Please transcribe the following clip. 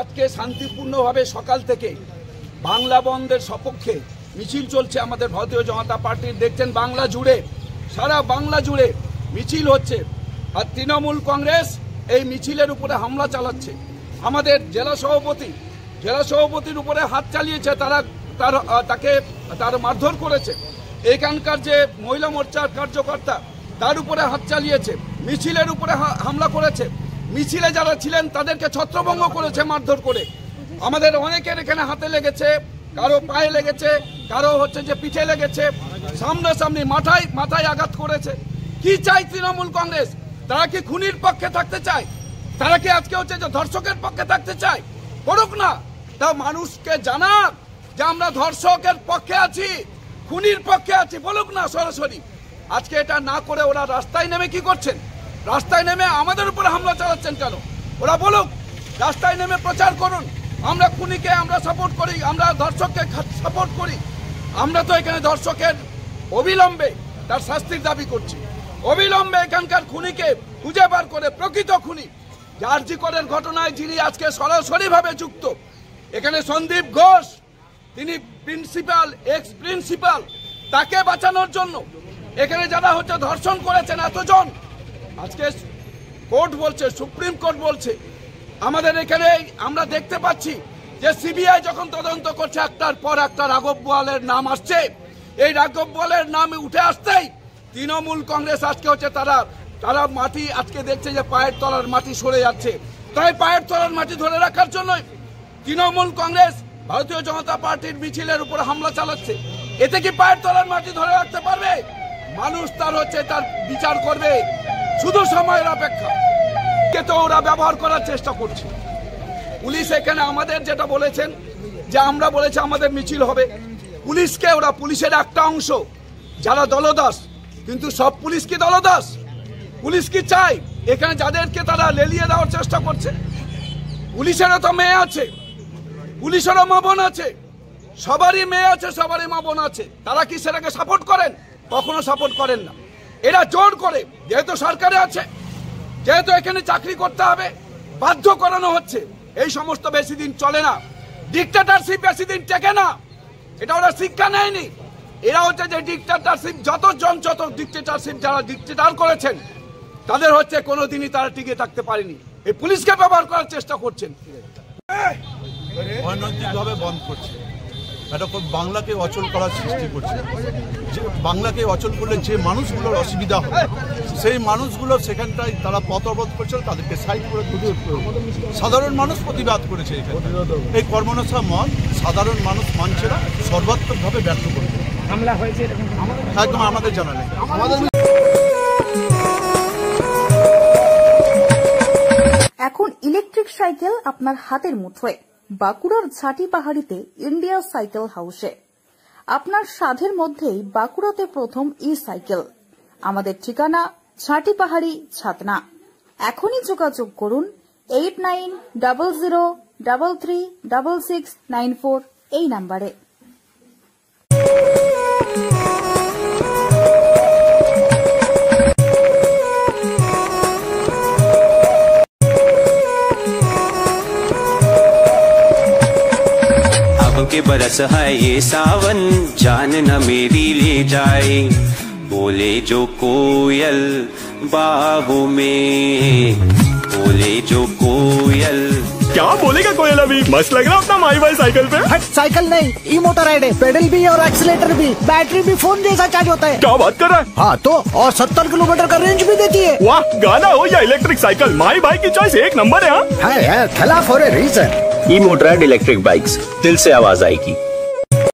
আজকে শান্তিপূর্ণভাবে সকাল থেকে বাংলা বন্ধের সপক্ষে মিছিল চলছে আমাদের ভারতীয় জনতা পার্টির। দেখছেন বাংলা জুড়ে, সারা বাংলা জুড়ে মিছিল হচ্ছে, আর তৃণমূল কংগ্রেস এই মিছিলের উপরে হামলা চালাচ্ছে। আমাদের জেলা সভাপতির উপরে হাত চালিয়েছে, তার মারধর করেছে। এখানকার যে মহিলা মোর্চার কার্যকর্তা তার উপরে হাত চালিয়েছে, মিছিলের উপরে হামলা করেছে। মিছিলে যারা ছিলেন তাদেরকে ছত্রভঙ্গ করেছে মারধর করে। আমাদের অনেকের এখানে হাতে লেগেছে, কারো পায়ে লেগেছে, কারো যে পিঠে লেগেছে, সামনাসামনি মাথায় আঘাত করেছে। কি চাই তৃণমূল কংগ্রেস? তারা কি খুনির পক্ষে থাকতে চায়? তারা কি আজকে যে ধর্ষকের পক্ষে থাকতে চায়? করুক না, তা মানুষকে জানাক যে আমরা ধর্ষকের পক্ষে আছি, খুনির পক্ষে আছি, বলুক না সরাসরি। আজকে এটা না করে ওরা রাস্তায় নেমে কি করছেন? রাস্তায় নেমে আমাদের উপরে হামলা চালাচ্ছেন কেন? ওরা বলুক, রাস্তায় নেমে প্রচার করুন, আমরা খুনিকে আমরা সাপোর্ট করি, আমরা ধর্ষককে সাপোর্ট করি। আমরা তো এখানে ধর্ষকের অবিলম্বে তার শাস্তির দাবি করছি। অবিলম্বে এখানকার খুনিকে খুঁজে বার করে, প্রকৃত খুনি আরজি করের ঘটনায় যিনি আজকে সরাসরিভাবে যুক্ত, এখানে সন্দীপ ঘোষ, তিনি এক্স প্রিন্সিপাল, তাকে বাঁচানোর জন্য এখানে যারা ধর্ষণ করেছেন এতজন, আজকে কোর্ট বলছে, সুপ্রিম কোর্ট বলছে, আমাদের এখানে আমরা দেখতে পাচ্ছি যে সিবিআই যখন তদন্ত করছে, একটার পর একটা রাঘব বোয়ালের নাম আসছে। এই রাঘব বোয়ালের নাম উঠে আসতেই তৃণমূল কংগ্রেস আজকে তারা মাটি আজকে দেখছে যে পায়ের তলার মাটি সরে যাচ্ছে। তাই পায়ের তলার মাটি ধরে রাখার জন্যই তৃণমূল কংগ্রেস ভারতীয় জনতা পার্টির মিছিলের উপর হামলা চালাচ্ছে। এতে কি পায়ের তলার মাটি ধরে রাখতে পারবে? মানুষ তার বিচার করবে, শুধু সময়ের অপেক্ষা। তো ওরা ব্যবহার করার চেষ্টা করছে। পুলিশ এখানে আমাদের যেটা বলেছেন যে আমরা বলেছি আমাদের মিছিল হবে, পুলিশের একটা অংশ যারা দলদাস, কিন্তু সব পুলিশ কি দলদাস? পুলিশ কি চাই এখানে যাদেরকে তারা লেলিয়ে দেওয়ার চেষ্টা করছে? পুলিশেরও তো মেয়ে আছে, পুলিশেরও মা বোন আছে, সবারই মেয়ে আছে, সবারই মা বোন আছে। তারা কি সেটাকে সাপোর্ট করেন? কখনো সাপোর্ট করেন না। এরা জোর করে, যেহেতু সরকারে আছে, যেহেতু এখানে চাকরি করতে হবে, বাধ্য করানো হচ্ছে। এই সমস্ত বেশি দিন চলে না, ডিক্টেটরশিপ বেশি দিন টেকে না। এটা ওরা শিক্ষা নেয়নি। এরা যে ডিক্টেটরশিপ, যত ডিক্টেটরশিপ যারা ডিক্টেটর করেছেন তাদের কোনোদিনই তারা টিকে থাকতে পারেনি। এই পুলিশকে ব্যবহার করার চেষ্টা করছেন, অনৈতিকভাবে বন্ধ করছে, এটা বাংলাকে অচল করার সৃষ্টি করছে। বাংলাকে অচল করলে যে মানুষগুলোর অসুবিধা হয়, সেই মানুষগুলো সেখানটায় তারা পথ অবরোধ করছে, তাদেরকে সাইড করে সাধারণ মানুষ প্রতিবাদ করেছে। এই কর্মনাশা মত সাধারণ মানুষ মানছে না, সর্বাত্মকভাবে ব্যর্থ করছে। হামলা হয়েছে একদম আমাদের জানা নেই। এখন ইলেকট্রিক সাইকেল আপনার হাতের মুঠোয়। বাঁকুড়ার ঝাঁটি পাহাড়িতে ইন্ডিয়া সাইকেল হাউসে আপনার সাধ্যের মধ্যেই বাঁকুড়াতে প্রথম সাইকেল। আমাদের ঠিকানা ঝাঁটি পাহাড়ি ছাতনা। এখনই যোগাযোগ করুন 8900336694 এই নাম্বারে। के बरस है ये सावन, जान न मेरी ले जाए, बोले जो कोयल बाहों में, बोले जो कोयल। क्या बोलेगा कोयल अभी? मस्त लग रहा अपना माई भाई साइकिल पे। हट, साइकिल नहीं, ई मोटर राइड है, पेडल भी और एक्सीलेटर भी, बैटरी भी फोन जैसा चार्ज होता है। क्या बात कर रहा है? हाँ तो, और 70 किलोमीटर का रेंज भी देती है। वाह, गाना हो या इलेक्ट्रिक साइकिल, माई भाई की चॉइस एक नंबर है। है, Thala for a reason. EMotorad electric bikes, दिल से आवाज आएगी।